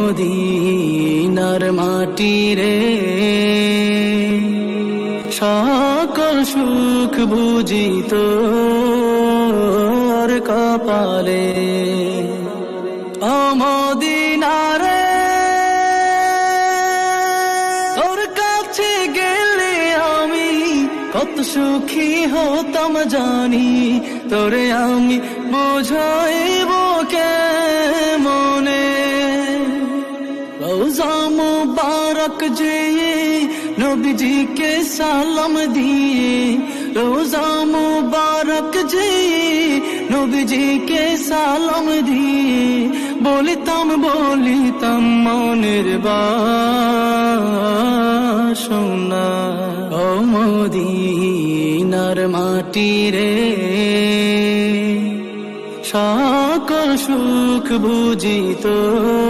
মদিনার মাটি রে, সকল সুখ বুঝি তোর কপালে। ও মদিনা রে, তোর কাছে গেলে আমি কত সুখী হতাম জানি, তোরে আমি বুঝাইব কেমনে। রওজা মুবারক যেয়ে নবীজিকে সালাম দিয়ে, রওজা মুবারক যেয়ে নবীজিকে সালাম দিয়ে, বলিতাম মনের বাসনা। ও মদিনার মাটি রে, সকল সুখ বুঝি তোর